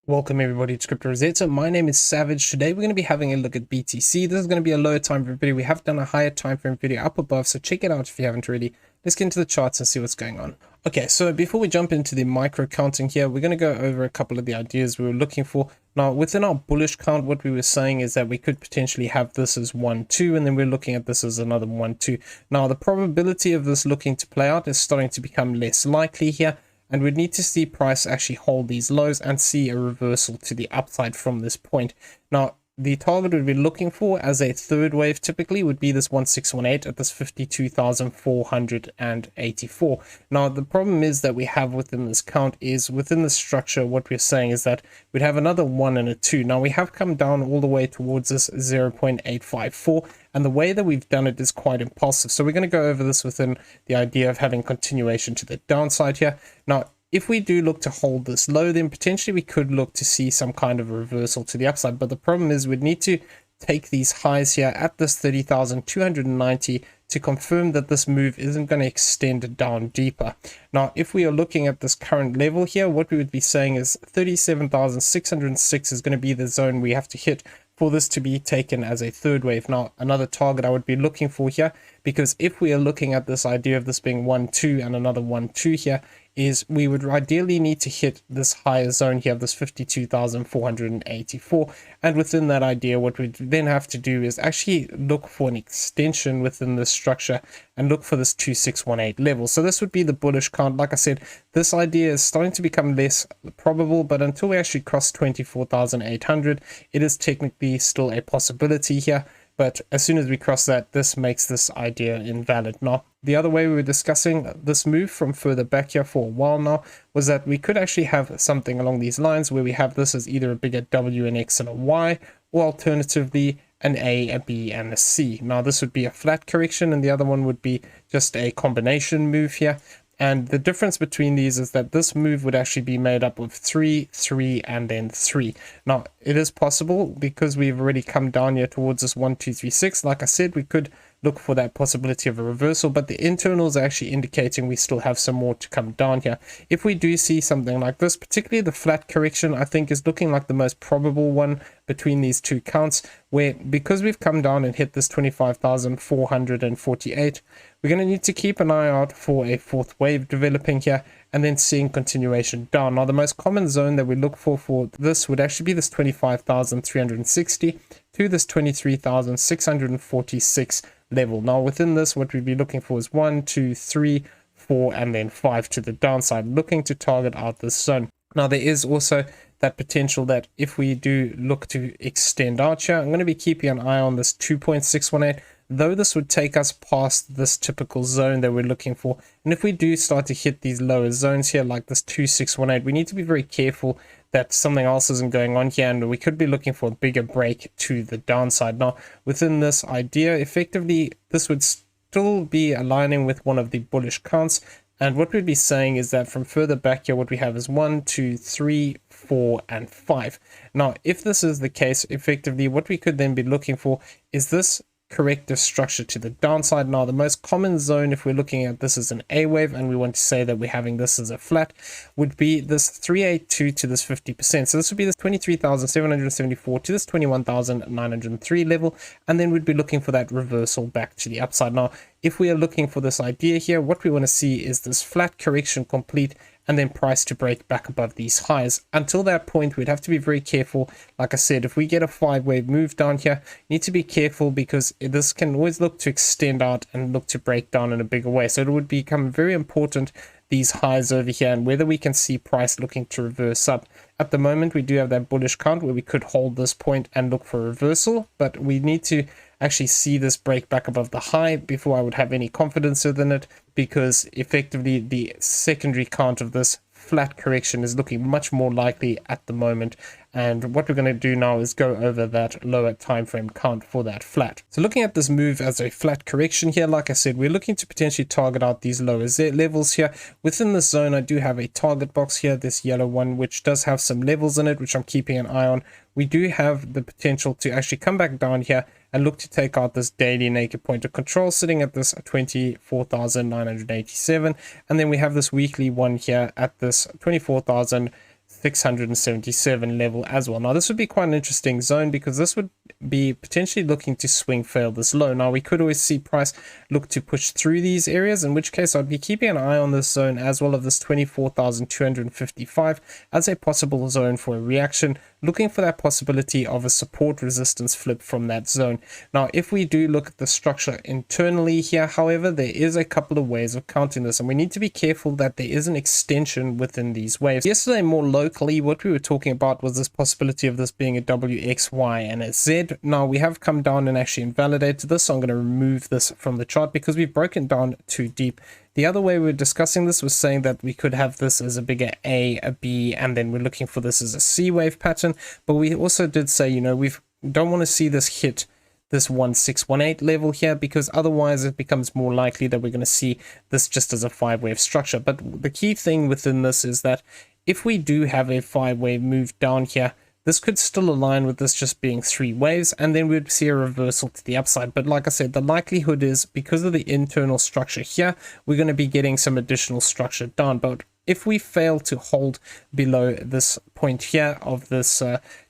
Welcome everybody to Crypto Rosetta. My name is Savage. Today we're going to be having a look at BTC. This is going to be a lower time frame video. We have done a higher time frame video up above, so check it out if you haven't already. Let's get into the charts and see what's going on. Okay, so before we jump into the micro counting here, we're going to go over a couple of the ideas we were looking for. Now, within our bullish count, what we were saying is that we could potentially have this as 1, 2, and then we're looking at this as another 1, 2. Now, the probability of this looking to play out is starting to become less likely here. And we'd need to see price actually hold these lows and see a reversal to the upside from this point. Now, the target we'd be looking for as a third wave typically would be this 1618 at this 52,484. Now, the problem is that we have within this count is within the structure, what we're saying is that we'd have another 1 and a 2. Now, we have come down all the way towards this 0.854. And the way that we've done it is quite impulsive. So we're going to go over this within the idea of having continuation to the downside here. Now, if we do look to hold this low, then potentially we could look to see some kind of reversal to the upside. But the problem is we'd need to take these highs here at this 30,290 to confirm that this move isn't going to extend down deeper. Now, if we are looking at this current level here, what we would be saying is 37,606 is going to be the zone we have to hit for this to be taken as a third wave. Now, another target I would be looking for here, because if we are looking at this idea of this being 1, 2 and another 1, 2 here, is we would ideally need to hit this higher zone here, this 52,484. And within that idea, what we then have to do is actually look for an extension within this structure and look for this 2618 level. So this would be the bullish count. Like I said, this idea is starting to become less probable, but until we actually cross 24,800, it is technically still a possibility here. But as soon as we cross that, this makes this idea invalid. Now, the other way we were discussing this move from further back here for a while now was that we could actually have something along these lines where we have this as either a bigger W, an X, and a Y, or alternatively an A, a B, and a C. Now, this would be a flat correction, and the other one would be just a combination move here. And the difference between these is that this move would actually be made up of 3, 3, and then 3. Now, it is possible because we've already come down here towards this 1, 2, 3, 6. Like I said, we could look for that possibility of a reversal, but the internals are actually indicating we still have some more to come down here. If we do see something like this, particularly the flat correction, I think is looking like the most probable one between these two counts, where because we've come down and hit this 25,448, we're going to need to keep an eye out for a fourth wave developing here and then seeing continuation down. Now, the most common zone that we look for this would actually be this 25,360 to this 23,646 level. Now, within this, what we'd be looking for is 1, 2, 3, 4, and then 5 to the downside, looking to target out this zone. Now, there is also that potential that if we do look to extend out here, I'm going to be keeping an eye on this 2.618, though this would take us past this typical zone that we're looking for. And if we do start to hit these lower zones here, like this 2618, we need to be very careful that something else isn't going on here, and we could be looking for a bigger break to the downside. Now, within this idea, effectively, this would still be aligning with one of the bullish counts. And what we'd be saying is that from further back here, what we have is 1, 2, 3, 4, and 5. Now, if this is the case, effectively, what we could then be looking for is this corrective structure to the downside. Now, the most common zone, if we're looking at this as an A wave and we want to say that we're having this as a flat, would be this 382 to this 50%. So this would be this 23,774 to this 21,903 level, and then we'd be looking for that reversal back to the upside. Now, if we are looking for this idea here, what we want to see is this flat correction complete and then price to break back above these highs. Until that point, we'd have to be very careful. Like I said, if we get a 5-wave move down here, you need to be careful because this can always look to extend out and look to break down in a bigger way. So it would become very important, these highs over here, and whether we can see price looking to reverse up. At the moment, we do have that bullish count where we could hold this point and look for a reversal, but we need to actually see this break back above the high before I would have any confidence within it, because effectively the secondary count of this flat correction is looking much more likely at the moment. And what we're going to do now is go over that lower time frame count for that flat. So looking at this move as a flat correction here, like I said, we're looking to potentially target out these lower levels here. Within this zone, I do have a target box here, this yellow one, which does have some levels in it, which I'm keeping an eye on. We do have the potential to actually come back down here and look to take out this daily naked point of control sitting at this 24,987, and then we have this weekly one here at this 24,000 677 level as well. Now this would be quite an interesting zone because this would be potentially looking to swing fail this low. Now we could always see price look to push through these areas, in which case I'd be keeping an eye on this zone as well of this 24,255 as a possible zone for a reaction, looking for that possibility of a support resistance flip from that zone. Now if we do look at the structure internally here, however, there is a couple of ways of counting this, and we need to be careful that there is an extension within these waves. Yesterday, more locally, what we were talking about was this possibility of this being a W, X, Y, and a Z. Now we have come down and actually invalidated this, so I'm going to remove this from the chart because we've broken down too deep. The other way we were discussing this was saying that we could have this as a bigger A, a B, and then we're looking for this as a C wave pattern. But we also did say, you know, we don't want to see this hit this 1618 level here, because otherwise it becomes more likely that we're going to see this just as a 5-wave structure. But the key thing within this is that if we do have a 5-wave move down here, this could still align with this just being 3 waves, and then we'd see a reversal to the upside. But like I said, the likelihood is because of the internal structure here, we're going to be getting some additional structure down. But if we fail to hold below this point here of this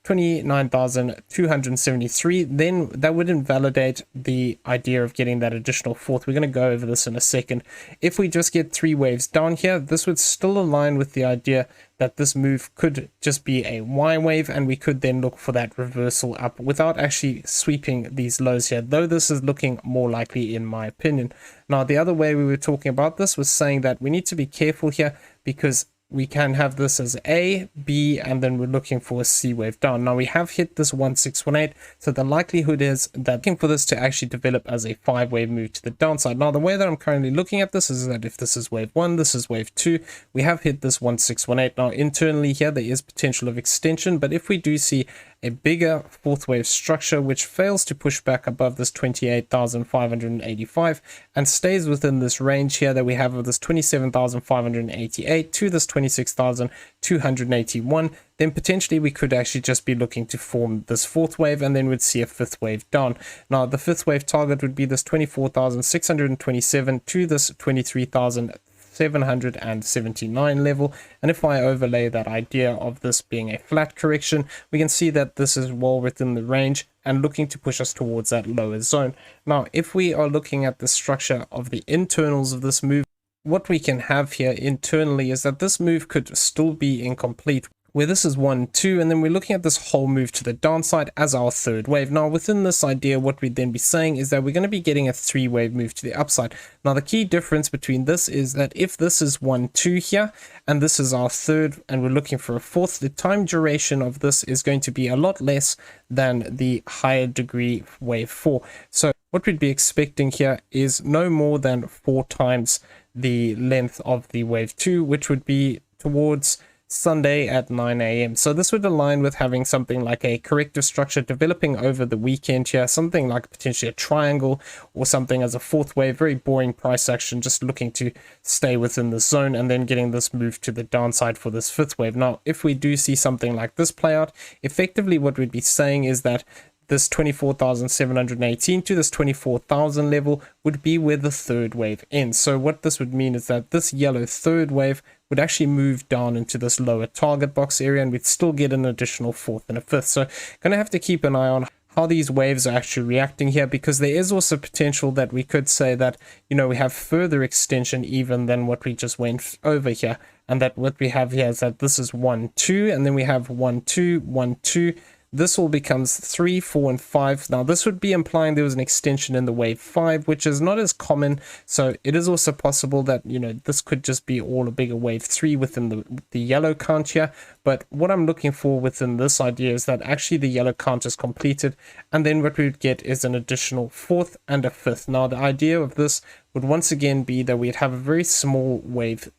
29,273, then that would invalidate the idea of getting that additional fourth. We're going to go over this in a second. If we just get 3 waves down here, this would still align with the idea that this move could just be a Y wave, and we could then look for that reversal up without actually sweeping these lows here, though this is looking more likely in my opinion. Now the other way we were talking about this was saying that we need to be careful here, because we can have this as A, B, and then we're looking for a C wave down. Now we have hit this 1618, so the likelihood is that looking for this to actually develop as a 5-wave move to the downside. Now the way that I'm currently looking at this is that if this is wave 1, this is wave 2, we have hit this 1618. Now internally here there is potential of extension, but if we do see a bigger 4th wave structure which fails to push back above this 28,585 and stays within this range here that we have of this 27,588 to this 26,281, then potentially we could actually just be looking to form this 4th wave, and then we'd see a 5th wave down. Now the 5th wave target would be this 24,627 to this 23,779 level, and if I overlay that idea of this being a flat correction, we can see that this is well within the range and looking to push us towards that lower zone. Now if we are looking at the structure of the internals of this move, what we can have here internally is that this move could still be incomplete, where this is 1, 2, and then we're looking at this whole move to the downside as our 3rd wave. Now within this idea, what we'd then be saying is that we're going to be getting a 3-wave move to the upside. Now the key difference between this is that if this is 1, 2 here, and this is our 3rd, and we're looking for a 4th, the time duration of this is going to be a lot less than the higher degree wave 4. So what we'd be expecting here is no more than 4 times the length of the wave 2, which would be towards Sunday at 9 a.m. So this would align with having something like a corrective structure developing over the weekend here, something like potentially a triangle or something as a 4th wave, very boring price action, just looking to stay within the zone and then getting this move to the downside for this 5th wave. Now, if we do see something like this play out, effectively what we'd be saying is that this 24,718 to this 24,000 level would be where the 3rd wave ends. So what this would mean is that this yellow 3rd wave would actually move down into this lower target box area, and we'd still get an additional 4th and a 5th. So going to have to keep an eye on how these waves are actually reacting here, because there is also potential that we could say that, you know, we have further extension even than what we just went over here, and that what we have here is that this is 1, 2, and then we have 1, 2, 1, 2. This all becomes 3, 4, and 5. Now this would be implying there was an extension in the wave 5, which is not as common. So it is also possible that, you know, this could just be all a bigger wave 3 within the yellow count here. But what I'm looking for within this idea is that actually the yellow count is completed, and then what we would get is an additional 4th and a 5th. Now the idea of this would once again be that we'd have a very small wave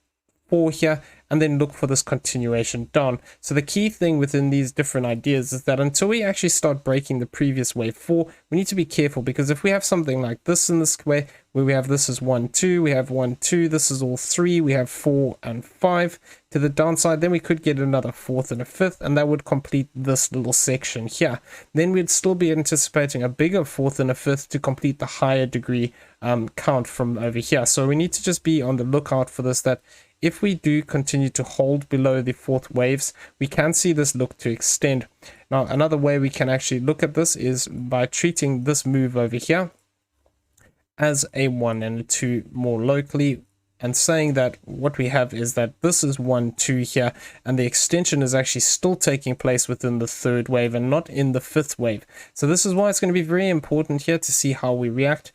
4 here, and then look for this continuation down. So the key thing within these different ideas is that until we actually start breaking the previous wave 4, we need to be careful, because if we have something like this in this way, where we have this is 1, 2, we have 1, 2, this is all 3, we have 4 and 5 to the downside, then we could get another 4th and a 5th, and that would complete this little section here. Then we'd still be anticipating a bigger 4th and a 5th to complete the higher degree count from over here. So we need to just be on the lookout for this, that if we do continue to hold below the fourth waves, we can see this look to extend. Now, another way we can actually look at this is by treating this move over here as a 1 and a 2 more locally, and saying that what we have is that this is 1, 2 here, and the extension is actually still taking place within the third wave and not in the fifth wave. So this is why it's going to be very important here to see how we react.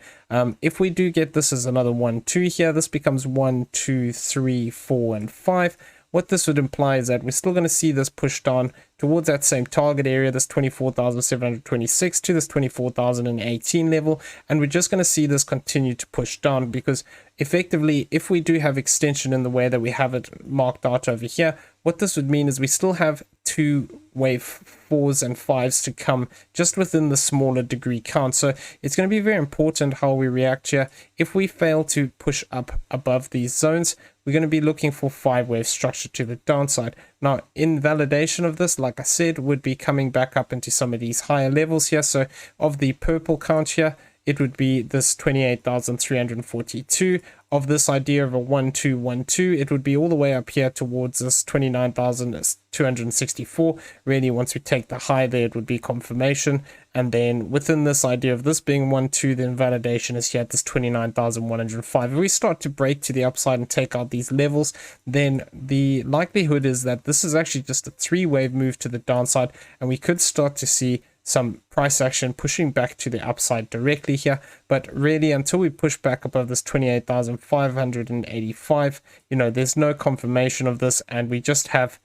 If we do get this as another 1, 2 here, this becomes 1, 2, 3, 4, and 5. What this would imply is that we're still going to see this push down towards that same target area, this 24,726 to this 24,018 level, and we're just going to see this continue to push down, because effectively, if we do have extension in the way that we have it marked out over here, what this would mean is we still have 2 wave 4s and 5s to come just within the smaller degree count. So it's going to be very important how we react here. If we fail to push up above these zones, we're going to be looking for 5-wave structure to the downside. Now, in validation of this, like I said, would be coming back up into some of these higher levels here. So of the purple count here, it would be this 28,342. Of this idea of a 1, 2, 1, 2, it would be all the way up here towards this 29,264. Really, once we take the high there, it would be confirmation. And then within this idea of this being 1, 2, then validation is here at this 29,105. If we start to break to the upside and take out these levels, then the likelihood is that this is actually just a 3-wave move to the downside, and we could start to see some price action pushing back to the upside directly here. But really, until we push back above this 28,585, there's no confirmation of this, and we just have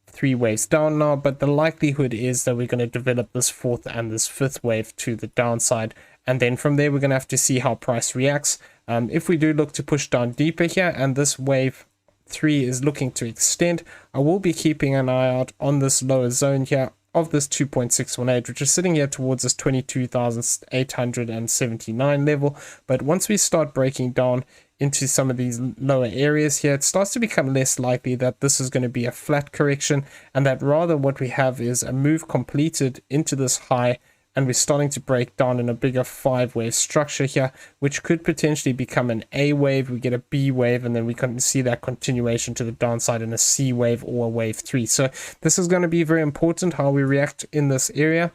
3 waves down now. But the likelihood is that we're going to develop this 4th and this 5th wave to the downside, and then from there we're going to have to see how price reacts. If we do look to push down deeper here, and this wave 3 is looking to extend, I will be keeping an eye out on this lower zone here of this 2.618, which is sitting here towards this 22,879 level. But once we start breaking down into some of these lower areas here, it starts to become less likely that this is going to be a flat correction, and that rather what we have is a move completed into this high, and we're starting to break down in a bigger 5-wave structure here, which could potentially become an A wave. We get a B wave, and then we can see that continuation to the downside in a C wave or a wave 3. So this is going to be very important how we react in this area.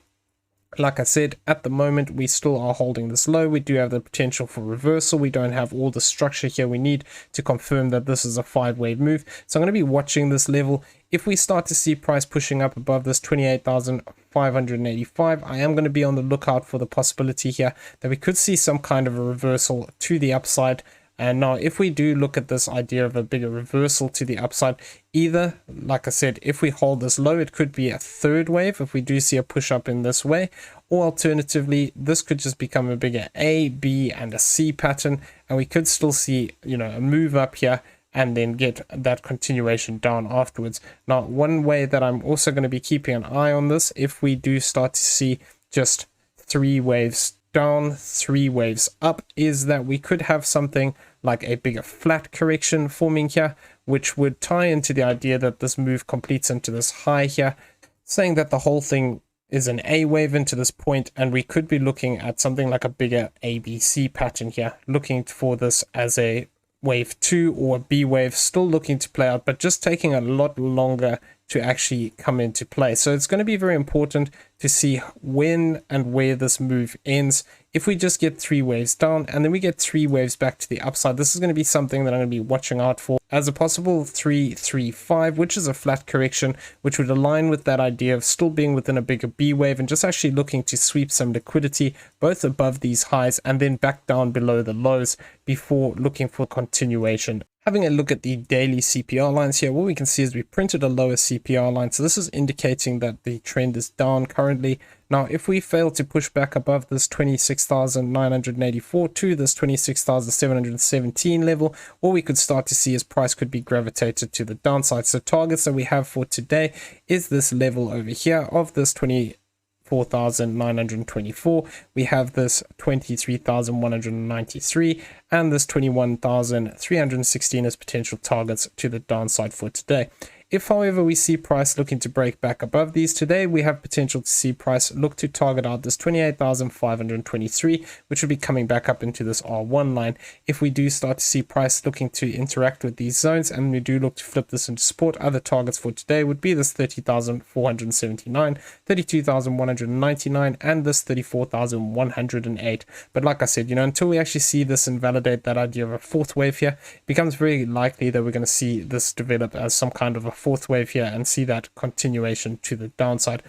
Like I said, at the moment, we still are holding this low. We do have the potential for reversal. We don't have all the structure here we need to confirm that this is a 5-wave move. So I'm going to be watching this level. If we start to see price pushing up above this 28,585, I am going to be on the lookout for the possibility here that we could see some kind of a reversal to the upside. And now, if we do look at this idea of a bigger reversal to the upside, either, like I said, if we hold this low, it could be a 3rd wave if we do see a push up in this way, or alternatively, this could just become a bigger A, B, and a C pattern, and we could still see, a move up here and then get that continuation down afterwards. Now, one way that I'm also going to be keeping an eye on this, if we do start to see just 3 waves down, 3 waves up, is that we could have something like a bigger flat correction forming here, which would tie into the idea that this move completes into this high here, saying that the whole thing is an A wave into this point, and we could be looking at something like a bigger ABC pattern here, looking for this as a wave 2 or a B wave, still looking to play out, but just taking a lot longer to actually come into play. So it's going to be very important to see when and where this move ends. If we just get 3 waves down and then we get 3 waves back to the upside, this is going to be something that I'm going to be watching out for as a possible 3-3-5, which is a flat correction, which would align with that idea of still being within a bigger B wave and just actually looking to sweep some liquidity both above these highs and then back down below the lows before looking for continuation. Having a look at the daily CPR lines here, what we can see is we printed a lower CPR line. So this is indicating that the trend is down currently. Now, if we fail to push back above this 26,984 to this 26,717 level, what we could start to see is price could be gravitated to the downside. So targets that we have for today is this level over here of this 24,924. We have this 23,193 and this 21,316 as potential targets to the downside for today. If, however, we see price looking to break back above these today, we have potential to see price look to target out this 28,523, which will be coming back up into this R1 line. If we do start to see price looking to interact with these zones, and we do look to flip this into support, other targets for today would be this 30,479, 32,199, and this 34,108. But like I said, until we actually see this and validate that idea of a fourth wave here, it becomes very likely that we're going to see this develop as some kind of a fourth wave here and see that continuation to the downside.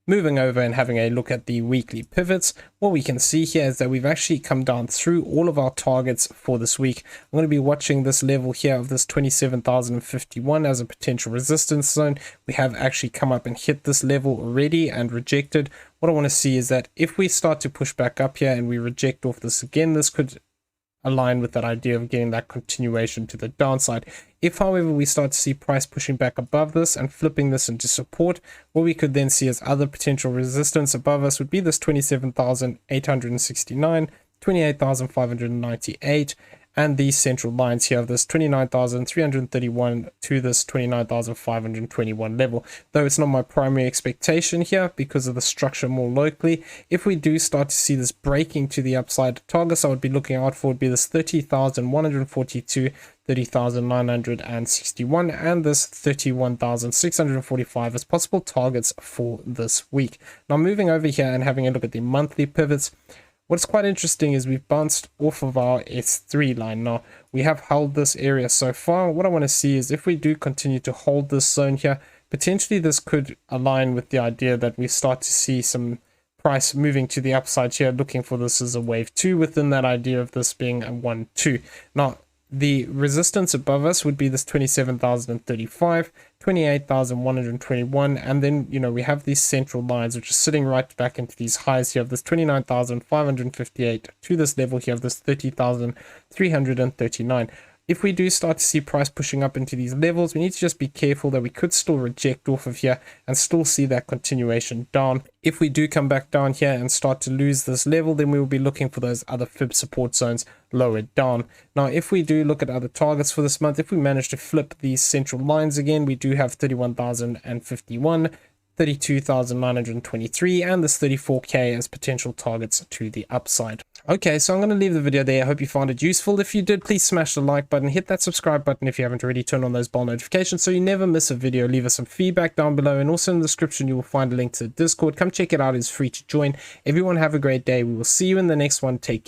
Moving over and having a look at the weekly pivots, what we can see here is that we've actually come down through all of our targets for this week. I'm going to be watching this level here of this 27,051 as a potential resistance zone. We have actually come up and hit this level already and rejected. What I want to see is that if we start to push back up here and we reject off this again, this could align with that idea of getting that continuation to the downside. If, however, we start to see price pushing back above this and flipping this into support, what we could then see as other potential resistance above us would be this 27,869, 28,598, and these central lines here of this 29,331 to this 29,521 level. Though it's not my primary expectation here because of the structure more locally, if we do start to see this breaking to the upside, targets I would be looking out for would be this 30,142, 30,961, and this 31,645 as possible targets for this week. Now moving over here and having a look at the monthly pivots, what's quite interesting is we've bounced off of our S3 line. Now, we have held this area so far. What I want to see is if we do continue to hold this zone here, potentially this could align with the idea that we start to see some price moving to the upside here, looking for this as a wave 2 within that idea of this being a 1-2. Now, the resistance above us would be this 27,035, 28,121, and then we have these central lines which are sitting right back into these highs here of this 29,558 to this level here of this 30,339. If we do start to see price pushing up into these levels, we need to just be careful that we could still reject off of here and still see that continuation down. If we do come back down here and start to lose this level, then we will be looking for those other fib support zones lower down. Now, if we do look at other targets for this month, if we manage to flip these central lines again, we do have 31,051, 32,923, and this 34k as potential targets to the upside. Okay, so I'm going to leave the video there. I hope you found it useful. If you did, please smash the like button, hit that subscribe button if you haven't already, turn on those bell notifications so you never miss a video. Leave us some feedback down below, and also in the description you will find a link to the Discord. Come check it out, it's free to join. Everyone have a great day. We will see you in the next one. Take care.